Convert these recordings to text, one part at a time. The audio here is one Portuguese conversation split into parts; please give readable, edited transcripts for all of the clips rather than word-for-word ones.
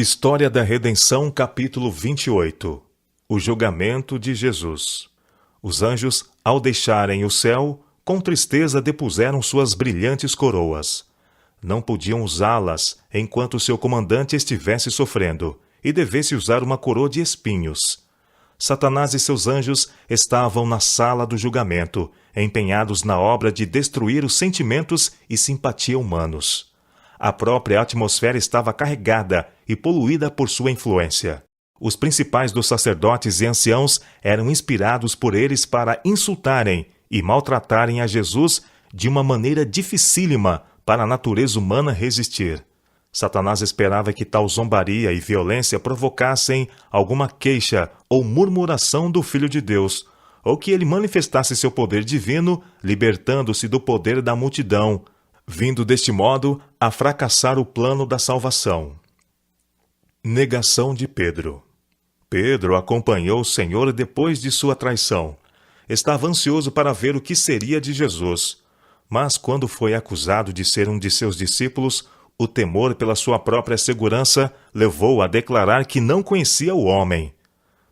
História da Redenção, capítulo 28. O julgamento de Jesus. Os anjos, ao deixarem o céu, com tristeza depuseram suas brilhantes coroas. Não podiam usá-las enquanto seu comandante estivesse sofrendo, e devesse usar uma coroa de espinhos. Satanás e seus anjos estavam na sala do julgamento, empenhados na obra de destruir os sentimentos e simpatia humanos. A própria atmosfera estava carregada e poluída por sua influência. Os principais dos sacerdotes e anciãos eram inspirados por eles para insultarem e maltratarem a Jesus de uma maneira dificílima para a natureza humana resistir. Satanás esperava que tal zombaria e violência provocassem alguma queixa ou murmuração do Filho de Deus, ou que ele manifestasse seu poder divino, libertando-se do poder da multidão, vindo deste modo a fracassar o plano da salvação. Negação de Pedro. Pedro acompanhou o Senhor depois de sua traição. Estava ansioso para ver o que seria de Jesus. Mas quando foi acusado de ser um de seus discípulos, o temor pela sua própria segurança levou-o a declarar que não conhecia o homem.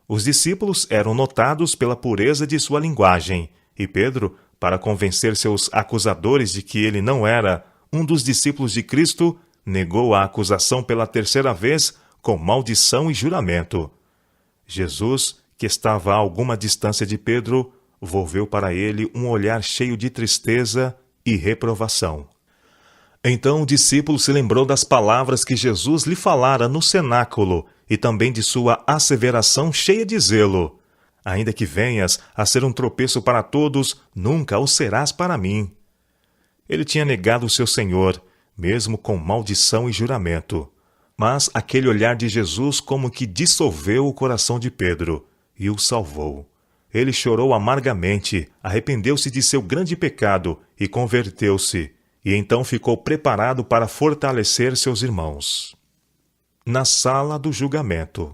Os discípulos eram notados pela pureza de sua linguagem, e Pedro, para convencer seus acusadores de que ele não era um dos discípulos de Cristo, negou a acusação pela terceira vez com maldição e juramento. Jesus, que estava a alguma distância de Pedro, volveu para ele um olhar cheio de tristeza e reprovação. Então o discípulo se lembrou das palavras que Jesus lhe falara no cenáculo e também de sua asseveração cheia de zelo: ainda que venhas a ser um tropeço para todos, nunca o serás para mim. Ele tinha negado o seu Senhor, mesmo com maldição e juramento. Mas aquele olhar de Jesus como que dissolveu o coração de Pedro e o salvou. Ele chorou amargamente, arrependeu-se de seu grande pecado e converteu-se, e então ficou preparado para fortalecer seus irmãos. Na sala do julgamento.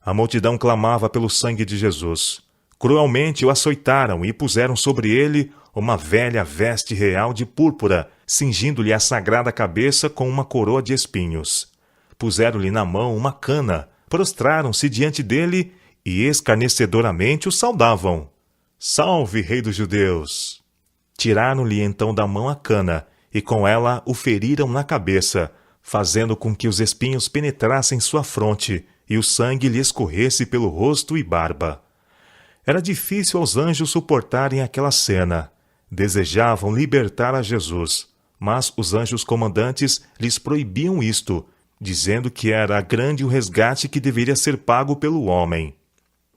A multidão clamava pelo sangue de Jesus. Cruelmente o açoitaram e puseram sobre ele uma velha veste real de púrpura, cingindo-lhe a sagrada cabeça com uma coroa de espinhos. Puseram-lhe na mão uma cana, prostraram-se diante dele e escarnecedoramente o saudavam: "Salve, Rei dos Judeus!" Tiraram-lhe então da mão a cana e com ela o feriram na cabeça, fazendo com que os espinhos penetrassem sua fronte e o sangue lhe escorresse pelo rosto e barba. Era difícil aos anjos suportarem aquela cena. Desejavam libertar a Jesus, mas os anjos comandantes lhes proibiam isto, dizendo que era grande o resgate que deveria ser pago pelo homem,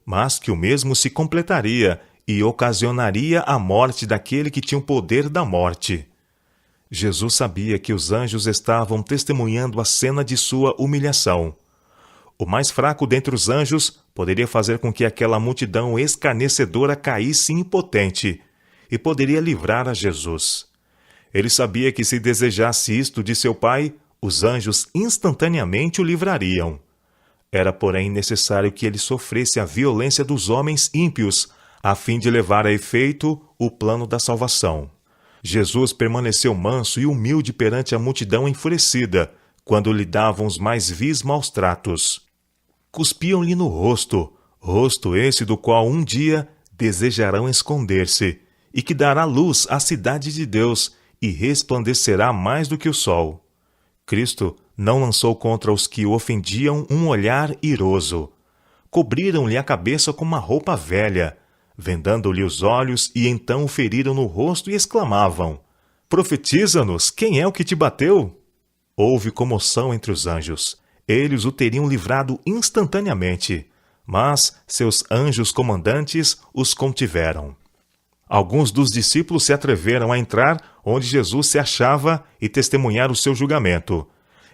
mas que o mesmo se completaria e ocasionaria a morte daquele que tinha o poder da morte. Jesus sabia que os anjos estavam testemunhando a cena de sua humilhação. O mais fraco dentre os anjos poderia fazer com que aquela multidão escarnecedora caísse impotente e poderia livrar a Jesus. Ele sabia que se desejasse isto de seu Pai, os anjos instantaneamente o livrariam. Era, porém, necessário que ele sofresse a violência dos homens ímpios, a fim de levar a efeito o plano da salvação. Jesus permaneceu manso e humilde perante a multidão enfurecida, quando lhe davam os mais vis maus tratos. Cuspiam-lhe no rosto esse do qual um dia desejarão esconder-se, e que dará luz à cidade de Deus, e resplandecerá mais do que o sol. Cristo não lançou contra os que o ofendiam um olhar iroso. Cobriram-lhe a cabeça com uma roupa velha, vendando-lhe os olhos, e então o feriram no rosto e exclamavam: "Profetiza-nos, quem é o que te bateu?" Houve comoção entre os anjos. Eles o teriam livrado instantaneamente, mas seus anjos comandantes os contiveram. Alguns dos discípulos se atreveram a entrar onde Jesus se achava e testemunhar o seu julgamento.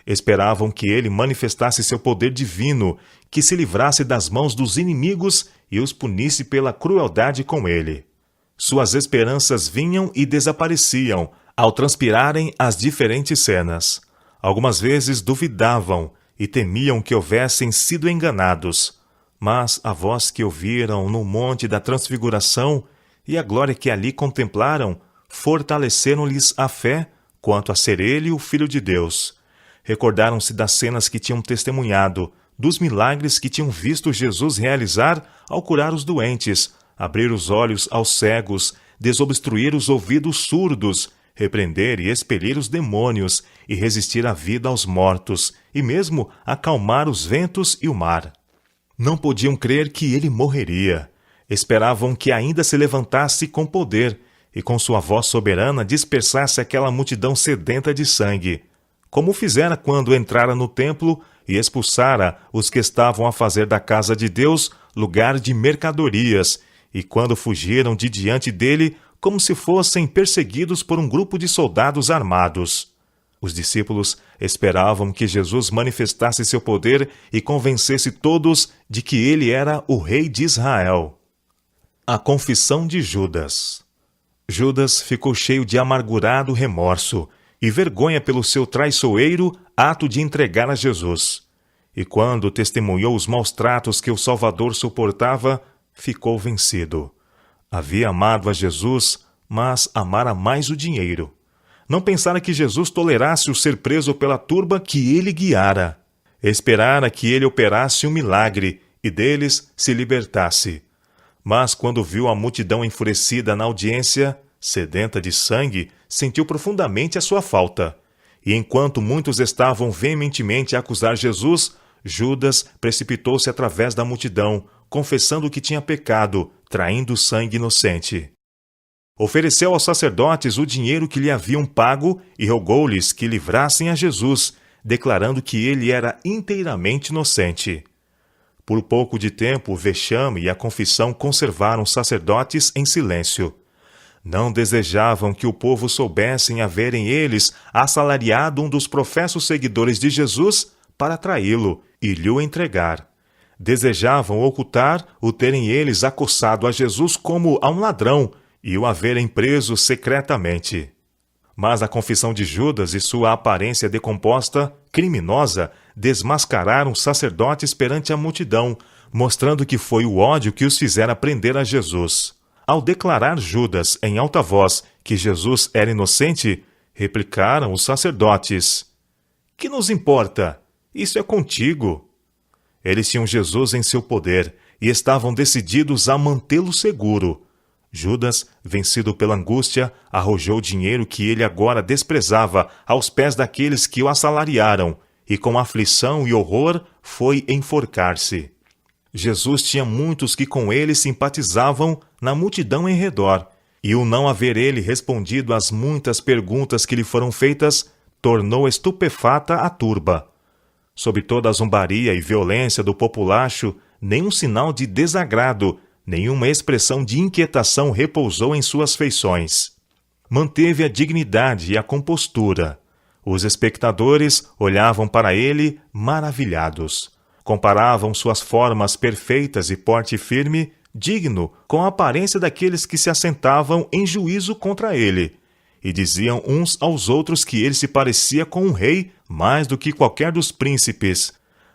Esperavam que ele manifestasse seu poder divino, que se livrasse das mãos dos inimigos e os punisse pela crueldade com ele. Suas esperanças vinham e desapareciam ao transpirarem as diferentes cenas. Algumas vezes duvidavam e temiam que houvessem sido enganados, mas a voz que ouviram no Monte da Transfiguração e a glória que ali contemplaram fortaleceram-lhes a fé quanto a ser ele o Filho de Deus. Recordaram-se das cenas que tinham testemunhado, dos milagres que tinham visto Jesus realizar ao curar os doentes, abrir os olhos aos cegos, desobstruir os ouvidos surdos, repreender e expelir os demônios e resistir à vida aos mortos, e mesmo acalmar os ventos e o mar. Não podiam crer que ele morreria. Esperavam que ainda se levantasse com poder e com sua voz soberana dispersasse aquela multidão sedenta de sangue, como fizera quando entrara no templo e expulsara os que estavam a fazer da casa de Deus lugar de mercadorias, e quando fugiram de diante dele como se fossem perseguidos por um grupo de soldados armados. Os discípulos esperavam que Jesus manifestasse seu poder e convencesse todos de que ele era o rei de Israel. A confissão de Judas. Judas ficou cheio de amargurado remorso e vergonha pelo seu traiçoeiro ato de entregar a Jesus. E quando testemunhou os maus tratos que o Salvador suportava, ficou vencido. Havia amado a Jesus, mas amara mais o dinheiro. Não pensara que Jesus tolerasse o ser preso pela turba que ele guiara. Esperara que ele operasse um milagre e deles se libertasse. Mas quando viu a multidão enfurecida na audiência, sedenta de sangue, sentiu profundamente a sua falta. E enquanto muitos estavam veementemente a acusar Jesus, Judas precipitou-se através da multidão, confessando que tinha pecado, traindo sangue inocente. Ofereceu aos sacerdotes o dinheiro que lhe haviam pago e rogou-lhes que livrassem a Jesus, declarando que ele era inteiramente inocente. Por pouco de tempo, o vexame e a confissão conservaram os sacerdotes em silêncio. Não desejavam que o povo soubessem haverem eles assalariado um dos professos seguidores de Jesus para traí-lo e lhe o entregar. Desejavam ocultar o terem eles acossado a Jesus como a um ladrão e o haverem preso secretamente. Mas a confissão de Judas e sua aparência decomposta, criminosa, desmascararam os sacerdotes perante a multidão, mostrando que foi o ódio que os fizera prender a Jesus. Ao declarar Judas em alta voz que Jesus era inocente, replicaram os sacerdotes: "Que nos importa? Isso é contigo." Eles tinham Jesus em seu poder e estavam decididos a mantê-lo seguro. Judas, vencido pela angústia, arrojou o dinheiro que ele agora desprezava aos pés daqueles que o assalariaram, e com aflição e horror foi enforcar-se. Jesus tinha muitos que com ele simpatizavam na multidão em redor, e o não haver ele respondido às muitas perguntas que lhe foram feitas, tornou estupefata a turba. Sob toda a zombaria e violência do populacho, nenhum sinal de desagrado, nenhuma expressão de inquietação repousou em suas feições. Manteve a dignidade e a compostura. Os espectadores olhavam para ele maravilhados. Comparavam suas formas perfeitas e porte firme, digno, com a aparência daqueles que se assentavam em juízo contra ele, e diziam uns aos outros que ele se parecia com um rei mais do que qualquer dos príncipes.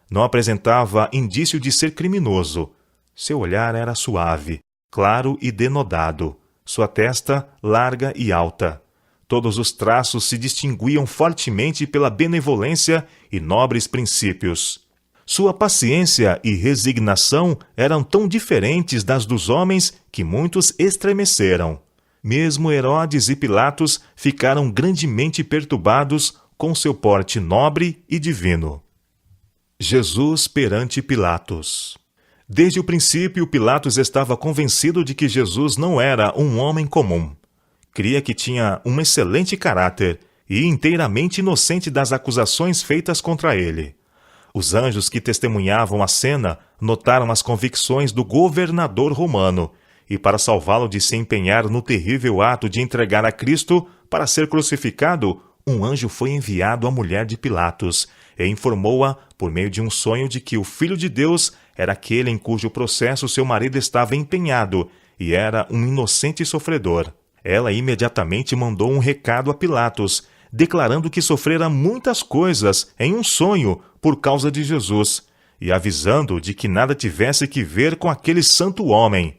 Não apresentava indício de ser criminoso. Seu olhar era suave, claro e denodado, sua testa larga e alta. Todos os traços se distinguiam fortemente pela benevolência e nobres princípios. Sua paciência e resignação eram tão diferentes das dos homens que muitos estremeceram. Mesmo Herodes e Pilatos ficaram grandemente perturbados com seu porte nobre e divino. Jesus perante Pilatos. Desde o princípio, Pilatos estava convencido de que Jesus não era um homem comum. Cria que tinha um excelente caráter e inteiramente inocente das acusações feitas contra ele. Os anjos que testemunhavam a cena notaram as convicções do governador romano e, para salvá-lo de se empenhar no terrível ato de entregar a Cristo para ser crucificado, um anjo foi enviado à mulher de Pilatos e informou-a, por meio de um sonho, de que o Filho de Deus era aquele em cujo processo seu marido estava empenhado e era um inocente sofredor. Ela imediatamente mandou um recado a Pilatos, declarando que sofrera muitas coisas em um sonho por causa de Jesus, e avisando de que nada tivesse que ver com aquele santo homem.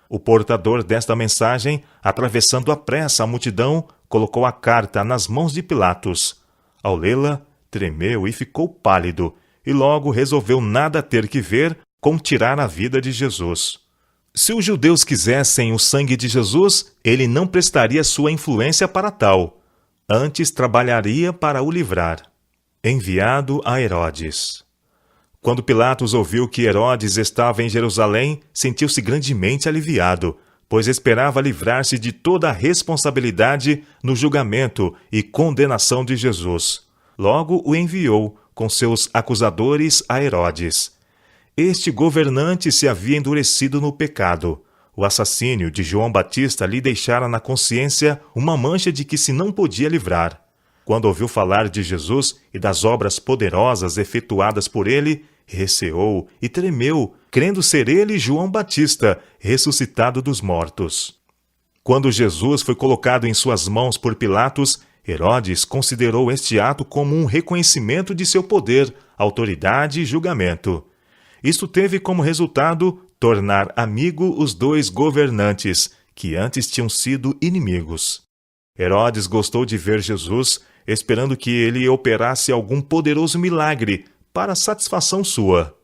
O portador desta mensagem, atravessando à pressa a multidão, colocou a carta nas mãos de Pilatos. Ao lê-la, tremeu e ficou pálido, e logo resolveu nada ter que ver com tirar a vida de Jesus. Se os judeus quisessem o sangue de Jesus, ele não prestaria sua influência para tal. Antes trabalharia para o livrar. Enviado a Herodes. Quando Pilatos ouviu que Herodes estava em Jerusalém, sentiu-se grandemente aliviado, pois esperava livrar-se de toda a responsabilidade no julgamento e condenação de Jesus. Logo o enviou, com seus acusadores, a Herodes. Este governante se havia endurecido no pecado. O assassínio de João Batista lhe deixara na consciência uma mancha de que se não podia livrar. Quando ouviu falar de Jesus e das obras poderosas efetuadas por ele, receou e tremeu, crendo ser ele João Batista, ressuscitado dos mortos. Quando Jesus foi colocado em suas mãos por Pilatos, Herodes considerou este ato como um reconhecimento de seu poder, autoridade e julgamento. Isto teve como resultado tornar amigo os dois governantes, que antes tinham sido inimigos. Herodes gostou de ver Jesus, esperando que ele operasse algum poderoso milagre para satisfação sua.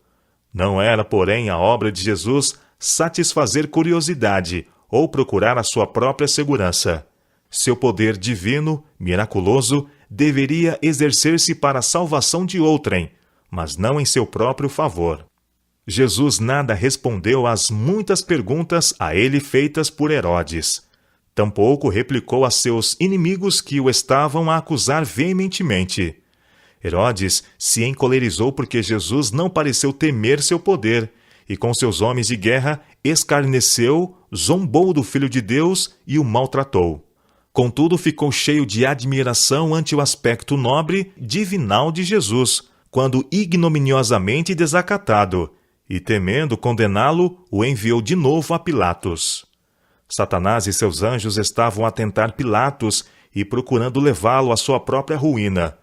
Não era, porém, a obra de Jesus satisfazer curiosidade ou procurar a sua própria segurança. Seu poder divino, miraculoso, deveria exercer-se para a salvação de outrem, mas não em seu próprio favor. Jesus nada respondeu às muitas perguntas a ele feitas por Herodes. Tampouco replicou a seus inimigos que o estavam a acusar veementemente. Herodes se encolerizou porque Jesus não pareceu temer seu poder, e com seus homens de guerra escarneceu, zombou do Filho de Deus e o maltratou. Contudo, ficou cheio de admiração ante o aspecto nobre, divinal de Jesus, quando ignominiosamente desacatado, e temendo condená-lo, o enviou de novo a Pilatos. Satanás e seus anjos estavam a tentar Pilatos e procurando levá-lo à sua própria ruína.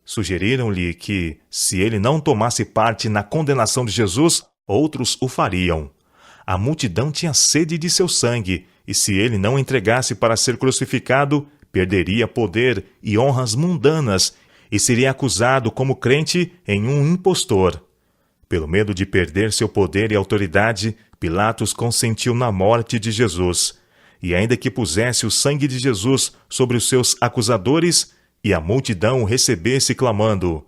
Sugeriram-lhe que, se ele não tomasse parte na condenação de Jesus, outros o fariam. A multidão tinha sede de seu sangue, e se ele não entregasse para ser crucificado, perderia poder e honras mundanas e seria acusado como crente em um impostor. Pelo medo de perder seu poder e autoridade, Pilatos consentiu na morte de Jesus, e ainda que pusesse o sangue de Jesus sobre os seus acusadores, e a multidão o recebesse clamando: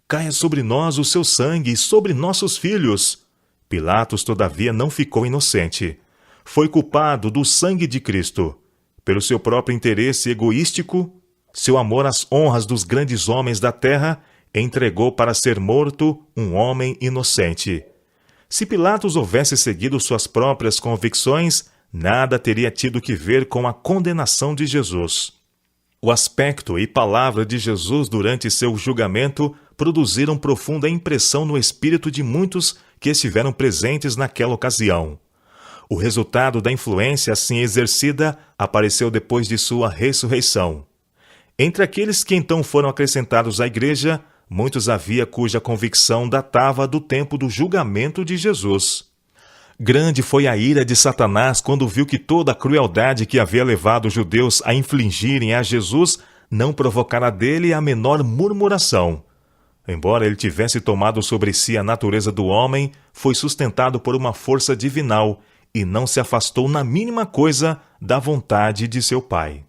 "Caia sobre nós o seu sangue e sobre nossos filhos!" Pilatos, todavia, não ficou inocente. Foi culpado do sangue de Cristo. Pelo seu próprio interesse egoístico, seu amor às honras dos grandes homens da terra, entregou para ser morto um homem inocente. Se Pilatos houvesse seguido suas próprias convicções, nada teria tido que ver com a condenação de Jesus. O aspecto e palavra de Jesus durante seu julgamento produziram profunda impressão no espírito de muitos que estiveram presentes naquela ocasião. O resultado da influência assim exercida apareceu depois de sua ressurreição. Entre aqueles que então foram acrescentados à igreja, muitos havia cuja convicção datava do tempo do julgamento de Jesus. Grande foi a ira de Satanás quando viu que toda a crueldade que havia levado os judeus a infligirem a Jesus não provocara dele a menor murmuração. Embora ele tivesse tomado sobre si a natureza do homem, foi sustentado por uma força divinal e não se afastou na mínima coisa da vontade de seu Pai.